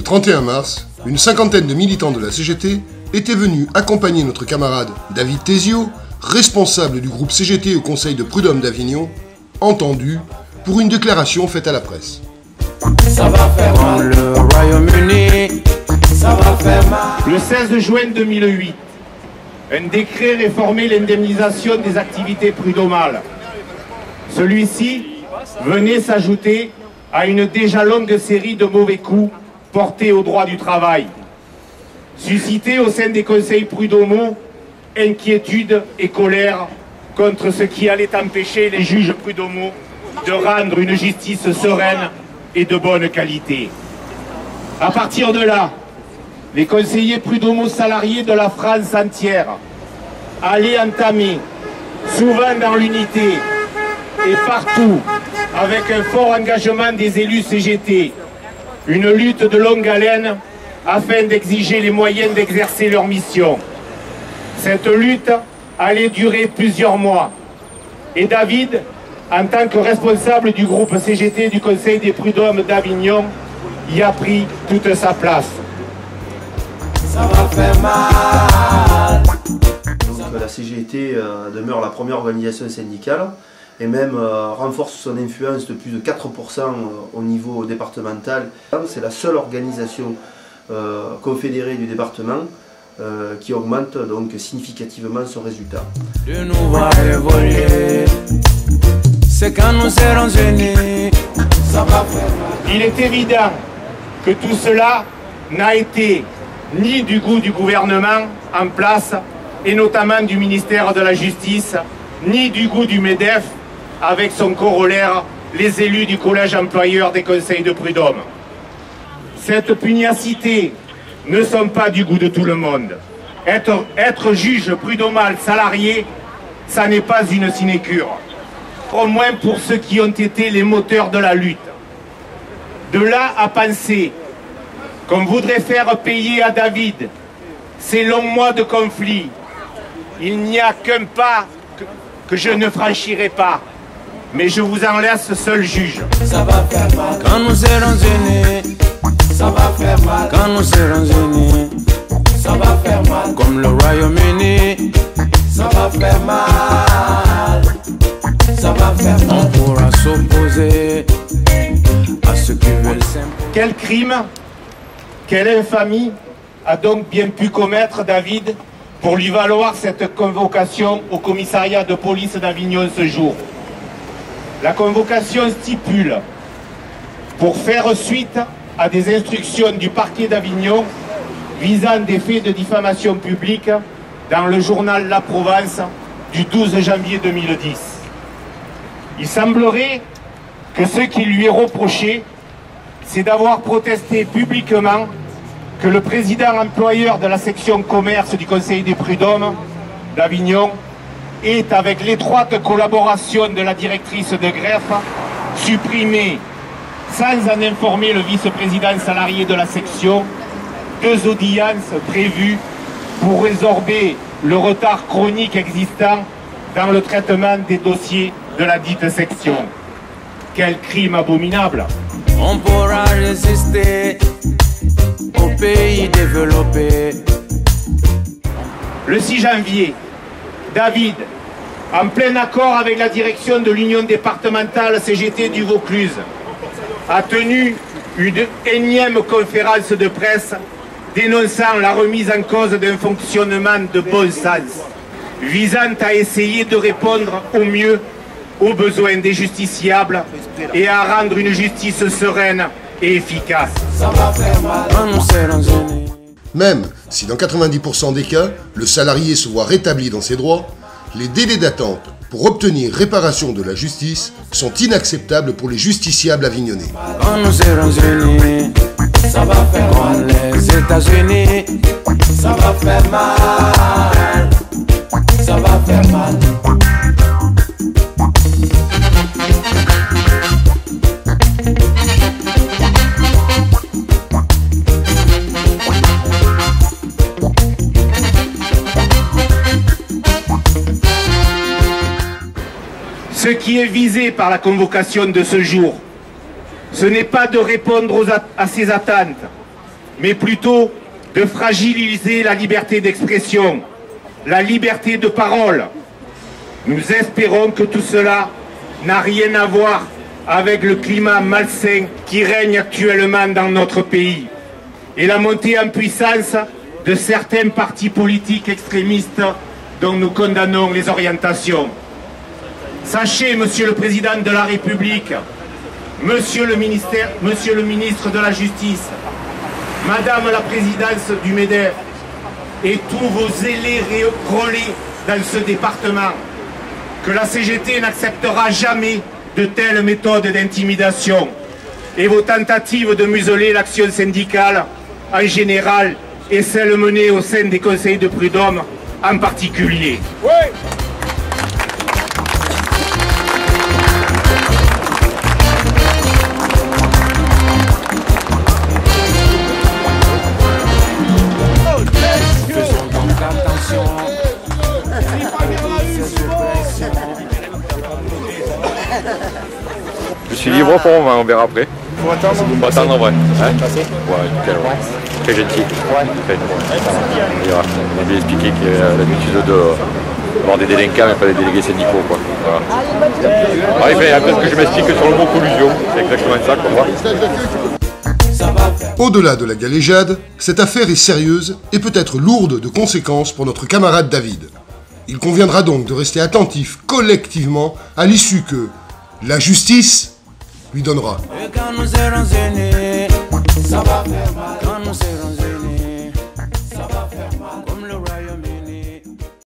Ce 31 mars, une cinquantaine de militants de la CGT étaient venus accompagner notre camarade David Thésiot, responsable du groupe CGT au Conseil de prud'homme d'Avignon, entendu pour une déclaration faite à la presse. Ça va faire mal. Le Royaume-Uni, ça va faire mal. Le 16 juin 2008, un décret réformait l'indemnisation des activités prud'homales. Celui-ci venait s'ajouter à une déjà longue série de mauvais coups portés au droit du travail. Suscité au sein des conseils prud'homaux inquiétude et colère contre ce qui allait empêcher les juges prud'homaux de rendre une justice sereine et de bonne qualité. À partir de là, les conseillers prud'homaux salariés de la France entière allaient entamer, souvent dans l'unité et partout, avec un fort engagement des élus CGT, une lutte de longue haleine afin d'exiger les moyens d'exercer leur mission. Cette lutte allait durer plusieurs mois. Et David, en tant que responsable du groupe CGT du Conseil des prud'hommes d'Avignon, y a pris toute sa place. Ça va faire mal. Donc, la CGT demeure la première organisation syndicale et même renforce son influence de plus de 4% au niveau départemental. C'est la seule organisation confédérée du département qui augmente donc significativement son résultat. De nous voir évoluer, c'est quand nous serons unis, ça va faire mal. Il est évident que tout cela n'a été ni du goût du gouvernement en place, et notamment du ministère de la Justice, ni du goût du MEDEF, avec son corollaire, les élus du collège employeur des conseils de prud'homme. Cette pugnacité ne sont pas du goût de tout le monde. Être juge prud'homal salarié, ça n'est pas une sinécure. Au moins pour ceux qui ont été les moteurs de la lutte. De là à penser qu'on voudrait faire payer à David ces longs mois de conflit, il n'y a qu'un pas que je ne franchirai pas. Mais je vous en laisse seul juge. Ça va faire mal. Quand nous serons unis, ça va faire mal. Quand nous serons unis, ça va faire mal. Comme le Royaume-Uni, ça va faire mal. Ça va faire mal. On pourra s'opposer à ceux qui veulent s'imposer. Quel crime, quelle infamie a donc bien pu commettre David pour lui valoir cette convocation au commissariat de police d'Avignon ce jour? La convocation stipule, pour faire suite à des instructions du parquet d'Avignon visant des faits de diffamation publique dans le journal La Provence du 12 janvier 2010. Il semblerait que ce qui lui est reproché, c'est d'avoir protesté publiquement que le président employeur de la section commerce du Conseil des prud'hommes d'Avignon est, avec l'étroite collaboration de la directrice de greffe, supprimé, sans en informer le vice-président salarié de la section, 2 audiences prévues pour résorber le retard chronique existant dans le traitement des dossiers de la dite section. Quel crime abominable! On pourra résister au pays développé. Le 6 janvier, David, en plein accord avec la direction de l'Union départementale CGT du Vaucluse, a tenu une énième conférence de presse dénonçant la remise en cause d'un fonctionnement de bon sens, visant à essayer de répondre au mieux aux besoins des justiciables et à rendre une justice sereine et efficace. Ça va faire mal. Quand nous serons unis. Même si dans 90% des cas, le salarié se voit rétabli dans ses droits, les délais d'attente pour obtenir réparation de la justice sont inacceptables pour les justiciables avignonnais. Quand nous serons unis, ça va faire mal. Les États-Unis, ça va faire mal. Ça va faire mal. Ce qui est visé par la convocation de ce jour, ce n'est pas de répondre à ces attentes, mais plutôt de fragiliser la liberté d'expression, la liberté de parole. Nous espérons que tout cela n'a rien à voir avec le climat malsain qui règne actuellement dans notre pays et la montée en puissance de certains partis politiques extrémistes dont nous condamnons les orientations. Sachez, Monsieur le Président de la République, Monsieur le ministre de la Justice, Madame la Présidence du MEDEF et tous vos élus relais dans ce département, que la CGT n'acceptera jamais de telles méthodes d'intimidation et vos tentatives de museler l'action syndicale en général et celles menées au sein des conseils de prud'homme en particulier. Oui. Je suis libre pour moi, on verra après. Faut attendre. Faut attendre en vrai. Hein Passer. Ouais, nickel, ouais. Très gentil. Ouais. Très, on verra. On a bien expliqué qu'il y a l'habitude d'avoir des délinquants mais pas des délégués syndicaux, quoi. Voilà. Ouais, après ce que je m'explique sur le mot collusion, c'est exactement ça qu'on voit. Au-delà de la galéjade, cette affaire est sérieuse et peut-être lourde de conséquences pour notre camarade David. Il conviendra donc de rester attentif collectivement à l'issue que la justice lui donnera. Et quand nous serons unis, ça va faire mal. Quand nous